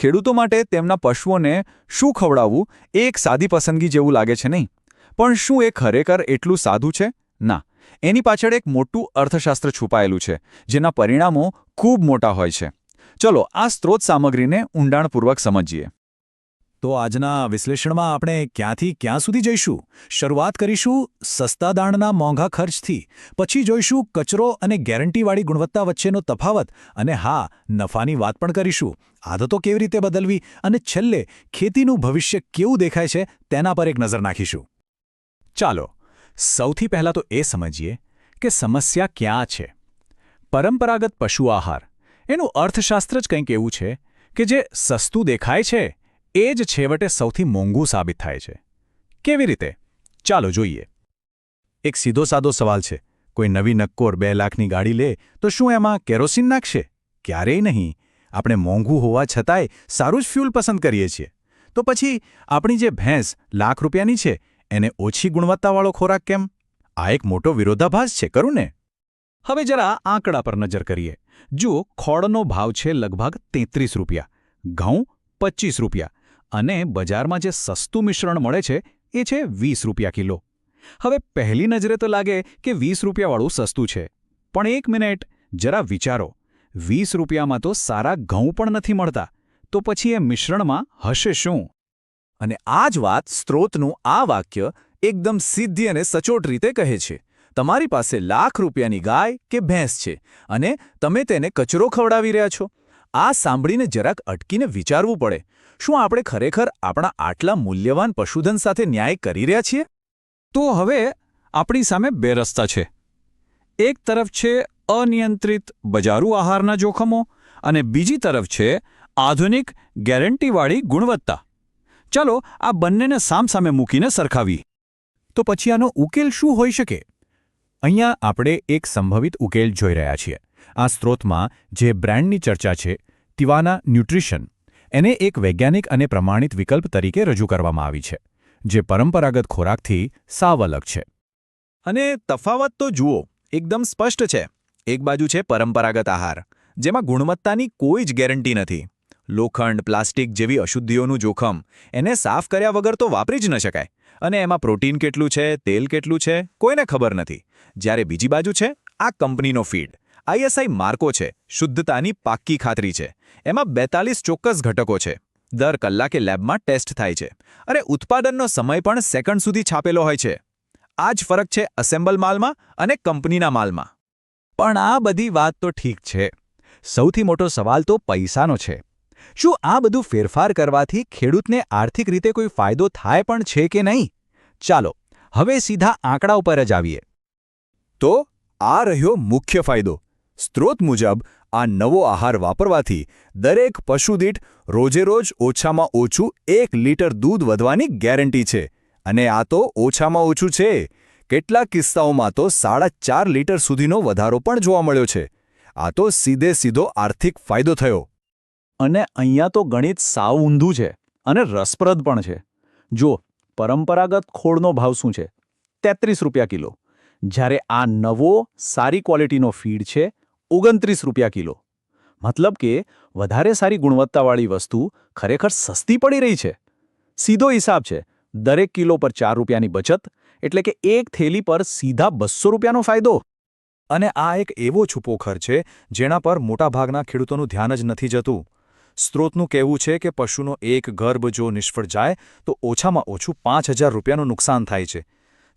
ખેડૂતો માટે તેમના પશુઓને શું ખવડાવવું એ એક સાદી પસંદગી જેવું લાગે છે નહીં, પણ શું એ ખરેખર એટલું સાદું છે? ના, એની પાછળ એક મોટું અર્થશાસ્ત્ર છુપાયેલું છે, જેના પરિણામો ખૂબ મોટા હોય છે. ચલો આ સ્ત્રોત સામગ્રીને ઊંડાણપૂર્વક સમજીએ. તો આજના વિશ્લેષણમાં આપણે ક્યાંથી ક્યાં સુધી જઈશું? શરૂઆત કરીશું સસ્તા દાણના મોંઘા ખર્ચથી, પછી જોઈશું કચરો અને ગેરંટીવાળી ગુણવત્તા વચ્ચેનો તફાવત, અને હા, નફાની વાત પણ કરીશું. આદતો કેવી રીતે બદલવી, અને છેલ્લે ખેતીનું ભવિષ્ય કેવું દેખાય છે તેના પર એક નજર નાખીશું. ચાલો સૌથી પહેલાં તો એ સમજીએ કે સમસ્યા ક્યાં છે. પરંપરાગત પશુ આહાર, એનું અર્થશાસ્ત્ર જ કંઈક એવું છે કે જે સસ્તું દેખાય છે એ જ છેવટે સૌથી મોંઘું સાબિત થાય છે. કેવી રીતે? ચાલો જોઈએ. એક સીધો સાદો સવાલ છે. કોઈ નવી નક્કોર 2 લાખની ગાડી લે તો શું એમાં કેરોસીન નાખશે? ક્યારેય નહીં. આપણે મોંઘું હોવા છતાંય સારું જ ફ્યુલ પસંદ કરીએ છીએ. તો પછી આપણી જે ભેંસ લાખ રૂપિયાની છે એને ઓછી ગુણવત્તાવાળો ખોરાક કેમ? આ એક મોટો વિરોધાભાસ છે, ખરું ને? હવે જરા આંકડા પર નજર કરીએ. જુઓ, ખોળનો ભાવ છે લગભગ 33 રૂપિયા, ઘઉં 25 રૂપિયા, અને બજારમાં જે સસ્તું મિશ્રણ મળે છે એ છે 20 રૂપિયા કિલો. હવે પહેલી નજરે તો લાગે કે 20 રૂપિયાવાળું સસ્તું છે, પણ એક મિનિટ જરા વિચારો. 20 રૂપિયામાં તો સારા ઘઉં પણ નથી મળતા, તો પછી એ મિશ્રણમાં હશે શું? અને આ જ વાત સ્ત્રોતનું આ વાક્ય એકદમ સીધી અને સચોટ રીતે કહે છે. તમારી પાસે લાખ રૂપિયાની ગાય કે ભેંસ છે અને તમે તેને કચરો ખવડાવી રહ્યા છો. આ સાંભળીને જરાક અટકીને વિચારવું પડે. શું આપણે ખરેખર આપણા આટલા મૂલ્યવાન પશુધન સાથે ન્યાય કરી રહ્યા છીએ? તો હવે આપણી સામે 2 રસ્તા છે. એક તરફ છે અનિયંત્રિત બજારૂ આહારના જોખમો, અને બીજી તરફ છે આધુનિક ગેરંટીવાળી ગુણવત્તા. ચાલો આ બંનેને સામસામે મૂકીને સરખાવી. તો પછી આનો ઉકેલ શું હોઈ શકે? અહીંયા આપણે એક સંભવિત ઉકેલ જોઈ રહ્યા છીએ. આ સ્ત્રોતમાં જે બ્રાન્ડની ચર્ચા છે, ટિવાના ન્યુટ્રિશન, એને એક વૈજ્ઞાનિક અને પ્રમાણિત વિકલ્પ તરીકે રજૂ કરવામાં આવી છે, જે પરંપરાગત ખોરાકથી સાવ અલગ છે. અને તફાવત તો જુઓ, એકદમ સ્પષ્ટ છે. એક બાજુ છે પરંપરાગત આહાર, જેમાં ગુણવત્તાની કોઈ જ ગેરંટી નથી. લોખંડ, પ્લાસ્ટિક જેવી અશુદ્ધિઓનું જોખમ, એને સાફ કર્યા વગર તો વાપરી જ ન શકાય. અને એમાં પ્રોટીન કેટલું છે, તેલ કેટલું છે, કોઈને ખબર નથી. જ્યારે બીજી બાજુ છે આ કંપનીનો ફીડ. ISI માર્કો છે, શુદ્ધતાની પાક્કી ખાતરી છે. એમાં 42 ચોક્કસ ઘટકો છે. દર કલાકે લેબમાં ટેસ્ટ થાય છે. અરે ઉત્પાદનનો સમય પણ સેકન્ડ સુધી છાપેલો હોય છે. આ જ ફરક છે અસેમ્બલ માલમાં અને કંપનીના માલમાં. પણ આ બધી વાત તો ઠીક છે. સૌથી મોટો સવાલ તો પૈસાનો છે. શું આ બધું ફેરફાર કરવાથી ખેડૂતને આર્થિક રીતે કોઈ ફાયદો થાય પણ છે કે નહીં? ચાલો હવે સીધા આંકડા ઉપર જ આવીએ. તો આ રહ્યો મુખ્ય ફાયદો. સ્ત્રોત મુજબ આ નવો આહાર વાપરવાથી દરેક પશુ દીઠ રોજેરોજ ઓછામાં ઓછું 1 લીટર દૂધ વધવાની ગેરંટી છે. અને આ તો ઓછામાં ઓછું છે. કેટલાક કિસ્સાઓમાં તો 4.5 લીટર સુધીનો વધારો પણ જોવા મળ્યો છે. આ તો સીધો આર્થિક ફાયદો થયો. અને અહીંયા તો ગણિત સાવ ઊંધું છે અને રસપ્રદ પણ છે. જો પરંપરાગત ખોળનો ભાવ શું છે? 33 રૂપિયા કિલો. જ્યારે આ નવો સારી ક્વોલિટીનો ફીડ છે 29 રૂપિયા કિલો. મતલબ કે વધારે સારી ગુણવત્તાવાળી વસ્તુ ખરેખર સસ્તી પડી રહી છે. સીધો હિસાબ છે. દરેક કિલો પર 4 રૂપિયાની બચત, એટલે કે એક થેલી પર સીધા 200 રૂપિયાનો ફાયદો. અને આ એક એવો છુપો ખર્ચ છે જેના પર મોટાભાગના ખેડૂતોનું ધ્યાન જ નથી જતું. સ્ત્રોતનું કહેવું છે કે પશુનો એક ગર્ભ જો નિષ્ફળ જાય તો ઓછામાં ઓછું 5000 રૂપિયાનું નુકસાન થાય છે.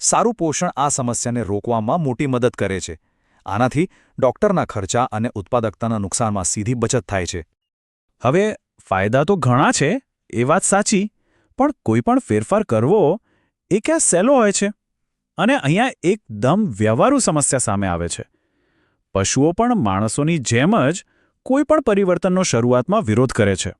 સારું પોષણ આ સમસ્યાને રોકવામાં મોટી મદદ કરે છે. આનાથી ડોક્ટરના ખર્ચા અને ઉત્પાદકતાના નુકસાનમાં સીધી બચત થાય છે. હવે ફાયદા તો ઘણા છે, એ વાત સાચી, પણ કોઈ પણ ફેરફાર કરવો એ ક્યાં સહેલો હોય છે? અને અહીંયા એકદમ વ્યવહારુ સમસ્યા સામે આવે છે. પશુઓ પણ માણસોની જેમ જ કોઈ પણ પરિવર્તનનો શરૂઆતમાં વિરોધ કરે છે.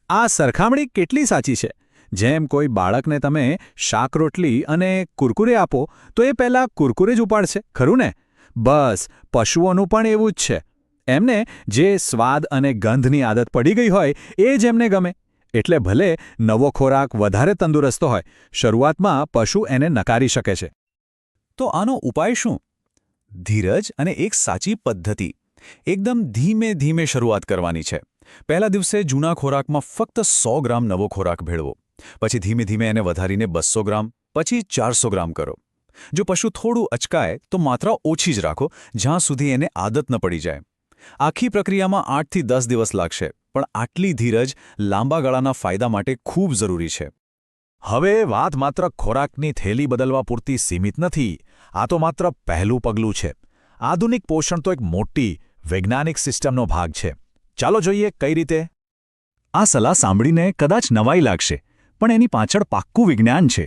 આ સરખામણી કેટલી સાચી છે? જેમ કોઈ બાળકને તમે શાક રોટલી અને કુરકુરે આપો તો એ પહેલાં કુરકુરે જ ઉપાડશે, ખરું ને? બસ પશુઓનું પણ એવું જ છે. એમને જે સ્વાદ અને ગંધની આદત પડી ગઈ હોય એ જ એમને ગમે. એટલે ભલે નવો ખોરાક વધારે તંદુરસ્ત હોય, શરૂઆતમાં પશુ એને નકારી શકે છે. તો આનો ઉપાય શું? ધીરજ અને એક સાચી પદ્ધતિ. એકદમ ધીમે ધીમે શરૂઆત કરવાની છે. પહેલા દિવસે જૂના ખોરાકમાં ફક્ત 100 ગ્રામ નવો ખોરાક ભેળવો, પછી ધીમે ધીમે એને વધારીને 200 ગ્રામ, પછી 400 ગ્રામ કરો. જો પશુ થોડું અચકાય તો માત્રા ઓછી જ રાખો, જ્યાં સુધી એને આદત ન પડી જાય. આખી પ્રક્રિયામાં 8થી 10 દિવસ લાગશે, પણ આટલી ધીરજ લાંબા ગાળાના ફાયદા માટે ખૂબ જરૂરી છે. હવે વાત માત્ર ખોરાકની થેલી બદલવા પૂરતી સીમિત નથી. આ તો માત્ર પહેલું પગલું છે. આધુનિક પોષણ તો એક મોટી વૈજ્ઞાનિક સિસ્ટમનો ભાગ છે. ચાલો જોઈએ કઈ રીતે. આ સલાહ સાંભળીને કદાચ નવાઈ લાગશે, પણ એની પાછળ પાક્કું વિજ્ઞાન છે.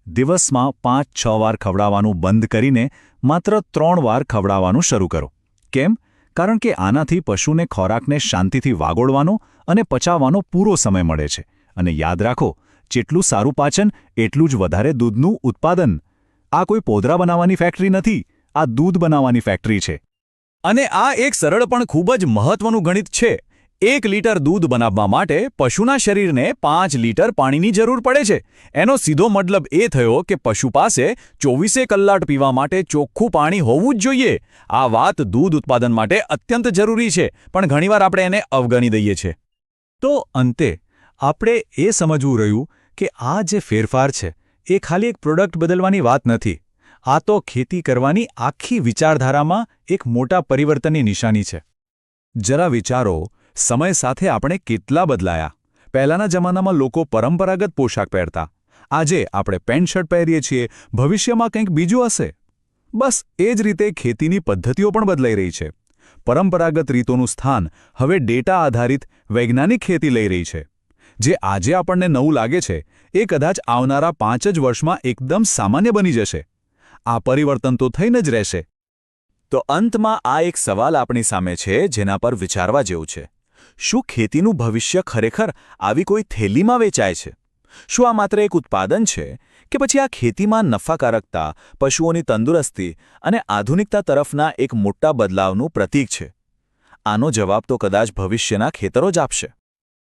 દિવસમાં 5-6 વાર ખવડાવવાનું બંધ કરીને માત્ર 3 વાર ખવડાવવાનું શરૂ કરો. કેમ? કારણ કે આનાથી પશુને ખોરાકને શાંતિથી વાગોળવાનો અને પચાવવાનો પૂરો સમય મળે છે. અને યાદ રાખો, જેટલું સારું પાચન એટલું જ વધારે દૂધનું ઉત્પાદન. આ કોઈ પોદરા બનાવવાની ફેક્ટરી નથી, આ દૂધ બનાવવાની ફેક્ટરી છે. અને આ એક સરળ પણ ખૂબ જ મહત્વનું ગણિત છે. 1 લીટર દૂધ બનાવવા માટે પશુના શરીરને 5 લીટર પાણીની જરૂર પડે છે. એનો સીધો મતલબ એ થયો કે પશુ પાસે 24 કલાક પીવા માટે ચોખ્ખું પાણી હોવું જ જોઈએ. આ વાત દૂધ ઉત્પાદન માટે અત્યંત જરૂરી છે, પણ ઘણીવાર આપણે એને અવગણી દઈએ છીએ. તો અંતે આપણે એ સમજવું રહ્યું કે આ જે ફેરફાર છે એ ખાલી એક પ્રોડક્ટ બદલવાની વાત નથી. આ તો ખેતી કરવાની આખી વિચારધારામાં એક મોટા પરિવર્તનની નિશાની છે. જરા વિચારો, સમય સાથે આપણે કેટલા બદલાયા. પહેલાંના જમાનામાં લોકો પરંપરાગત પોશાક પહેરતા. આજે આપણે પેન્ટ શર્ટ પહેરીએ છીએ, ભવિષ્યમાં કંઈક બીજું હશે. બસ એ જ રીતે ખેતીની પદ્ધતિઓ પણ બદલાઈ રહી છે. પરંપરાગત રીતોનું સ્થાન હવે ડેટા આધારિત વૈજ્ઞાનિક ખેતી લઈ રહી છે. જે આજે આપણને નવું લાગે છે, એ કદાચ આવનારા 5 જ વર્ષમાં એકદમ સામાન્ય બની જશે. આ પરિવર્તન તો થઈને જ રહેશે. તો અંતમાં આ એક સવાલ આપણી સામે છે જેના પર વિચારવા જેવું છે. શું ખેતીનું ભવિષ્ય ખરેખર આવી કોઈ થેલીમાં વેચાય છે? શું આ માત્ર એક ઉત્પાદન છે કે પછી આ ખેતીમાં નફાકારકતા, પશુઓની તંદુરસ્તી અને આધુનિકતા તરફના એક મોટા બદલાવનું પ્રતીક છે? આનો જવાબ તો કદાચ ભવિષ્યના ખેતરો જ આપશે.